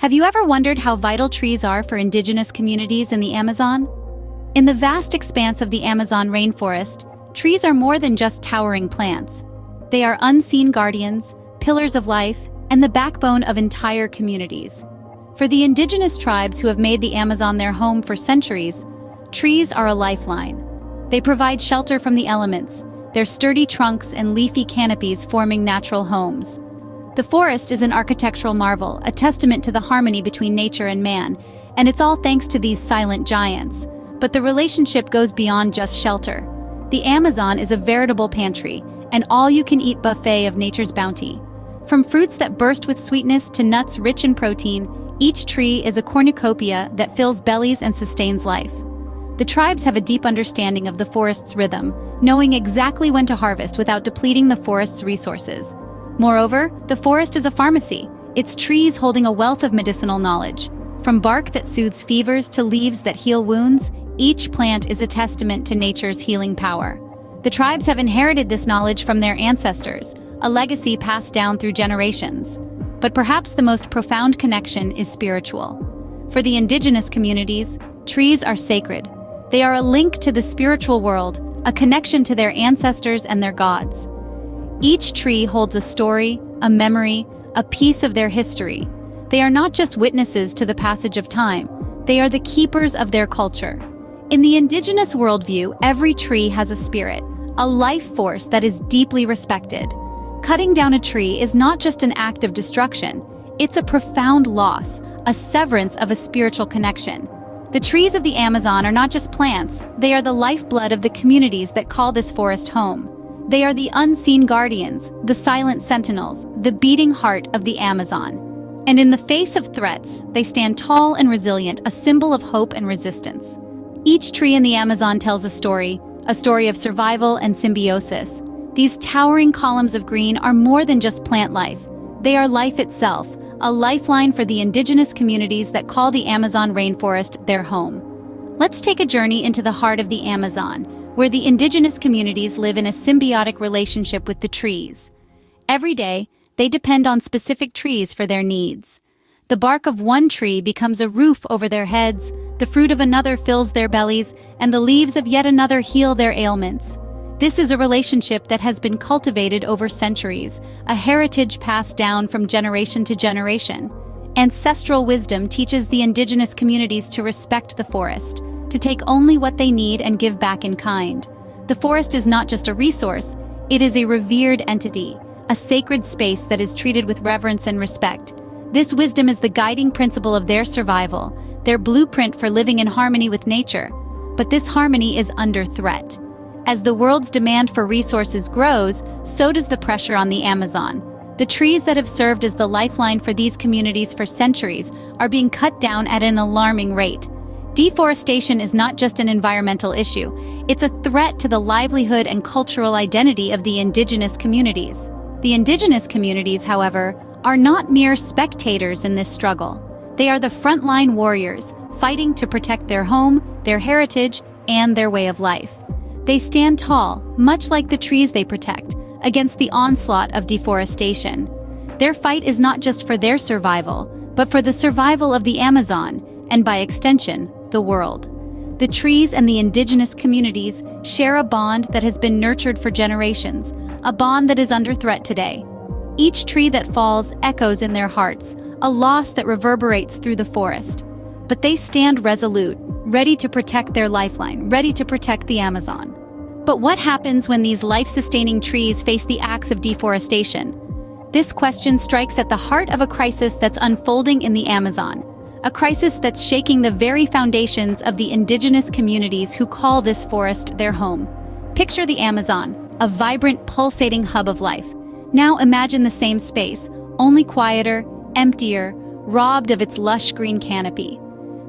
Have you ever wondered how vital trees are for indigenous communities in the Amazon? In the vast expanse of the Amazon rainforest, trees are more than just towering plants. They are unseen guardians, pillars of life, and the backbone of entire communities. For the indigenous tribes who have made the Amazon their home for centuries, trees are a lifeline. They provide shelter from the elements, their sturdy trunks and leafy canopies forming natural homes. The forest is an architectural marvel, a testament to the harmony between nature and man, and it's all thanks to these silent giants. But the relationship goes beyond just shelter. The Amazon is a veritable pantry, an all-you-can-eat buffet of nature's bounty. From fruits that burst with sweetness to nuts rich in protein, each tree is a cornucopia that fills bellies and sustains life. The tribes have a deep understanding of the forest's rhythm, knowing exactly when to harvest without depleting the forest's resources. Moreover, the forest is a pharmacy, its trees holding a wealth of medicinal knowledge. From bark that soothes fevers to leaves that heal wounds, each plant is a testament to nature's healing power. The tribes have inherited this knowledge from their ancestors, a legacy passed down through generations. But perhaps the most profound connection is spiritual. For the indigenous communities, trees are sacred. They are a link to the spiritual world, a connection to their ancestors and their gods. Each tree holds a story, a memory, a piece of their history. They are not just witnesses to the passage of time, they are the keepers of their culture. In the indigenous worldview, every tree has a spirit, a life force that is deeply respected. Cutting down a tree is not just an act of destruction, it's a profound loss, a severance of a spiritual connection. The trees of the Amazon are not just plants, they are the lifeblood of the communities that call this forest home. They are the unseen guardians, the silent sentinels, the beating heart of the Amazon. And in the face of threats, they stand tall and resilient, a symbol of hope and resistance. Each tree in the Amazon tells a story of survival and symbiosis. These towering columns of green are more than just plant life. They are life itself, a lifeline for the indigenous communities that call the Amazon rainforest their home. Let's take a journey into the heart of the Amazon, where the indigenous communities live in a symbiotic relationship with the trees. Every day, they depend on specific trees for their needs. The bark of one tree becomes a roof over their heads, the fruit of another fills their bellies, and the leaves of yet another heal their ailments. This is a relationship that has been cultivated over centuries, a heritage passed down from generation to generation. Ancestral wisdom teaches the indigenous communities to respect the forest, to take only what they need and give back in kind. The forest is not just a resource, it is a revered entity, a sacred space that is treated with reverence and respect. This wisdom is the guiding principle of their survival, their blueprint for living in harmony with nature. But this harmony is under threat. As the world's demand for resources grows, so does the pressure on the Amazon. The trees that have served as the lifeline for these communities for centuries are being cut down at an alarming rate. Deforestation is not just an environmental issue, it's a threat to the livelihood and cultural identity of the indigenous communities. The indigenous communities, however, are not mere spectators in this struggle. They are the frontline warriors, fighting to protect their home, their heritage, and their way of life. They stand tall, much like the trees they protect, against the onslaught of deforestation. Their fight is not just for their survival, but for the survival of the Amazon, and by extension, the world. The trees and the indigenous communities share a bond that has been nurtured for generations, a bond that is under threat today. Each tree that falls echoes in their hearts, a loss that reverberates through the forest. But they stand resolute, ready to protect their lifeline, ready to protect the Amazon. But what happens when these life-sustaining trees face the acts of deforestation? This question strikes at the heart of a crisis that's unfolding in the Amazon. A crisis that's shaking the very foundations of the indigenous communities who call this forest their home. Picture the Amazon, a vibrant, pulsating hub of life. Now imagine the same space, only quieter, emptier, robbed of its lush green canopy.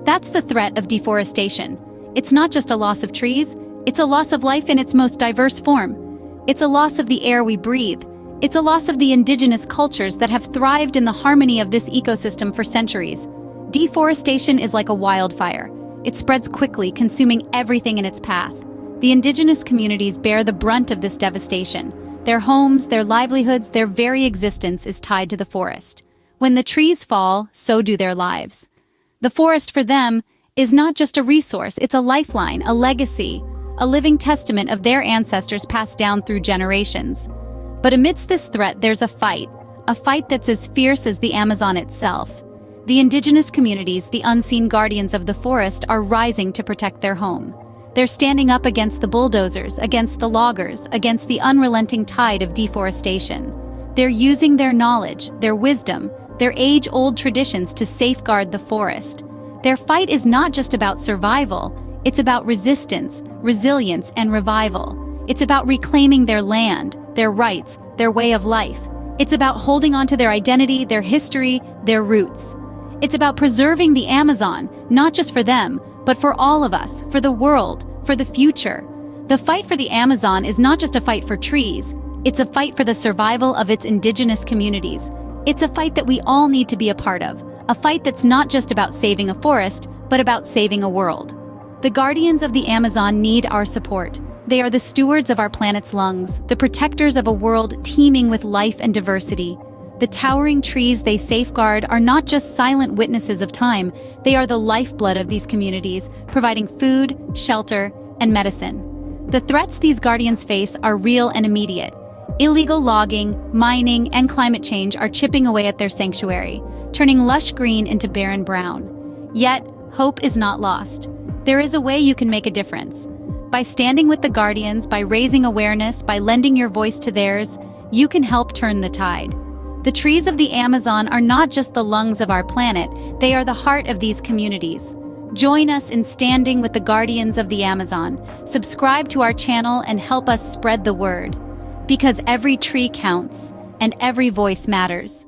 That's the threat of deforestation. It's not just a loss of trees, it's a loss of life in its most diverse form. It's a loss of the air we breathe. It's a loss of the indigenous cultures that have thrived in the harmony of this ecosystem for centuries. Deforestation is like a wildfire. It spreads quickly, consuming everything in its path. The indigenous communities bear the brunt of this devastation. Their homes, their livelihoods, their very existence is tied to the forest. When the trees fall, so do their lives. The forest for them is not just a resource, it's a lifeline, a legacy, a living testament of their ancestors passed down through generations. But amidst this threat, there's a fight that's as fierce as the Amazon itself. The indigenous communities, the unseen guardians of the forest, are rising to protect their home. They're standing up against the bulldozers, against the loggers, against the unrelenting tide of deforestation. They're using their knowledge, their wisdom, their age-old traditions to safeguard the forest. Their fight is not just about survival, it's about resistance, resilience, and revival. It's about reclaiming their land, their rights, their way of life. It's about holding on to their identity, their history, their roots. It's about preserving the Amazon, not just for them, but for all of us, for the world, for the future. The fight for the Amazon is not just a fight for trees, it's a fight for the survival of its indigenous communities. It's a fight that we all need to be a part of, a fight that's not just about saving a forest, but about saving a world. The guardians of the Amazon need our support. They are the stewards of our planet's lungs, the protectors of a world teeming with life and diversity. The towering trees they safeguard are not just silent witnesses of time, they are the lifeblood of these communities, providing food, shelter, and medicine. The threats these guardians face are real and immediate. Illegal logging, mining, and climate change are chipping away at their sanctuary, turning lush green into barren brown. Yet, hope is not lost. There is a way you can make a difference. By standing with the guardians, by raising awareness, by lending your voice to theirs, you can help turn the tide. The trees of the Amazon are not just the lungs of our planet, they are the heart of these communities. Join us in standing with the guardians of the Amazon. Subscribe to our channel and help us spread the word. Because every tree counts, and every voice matters.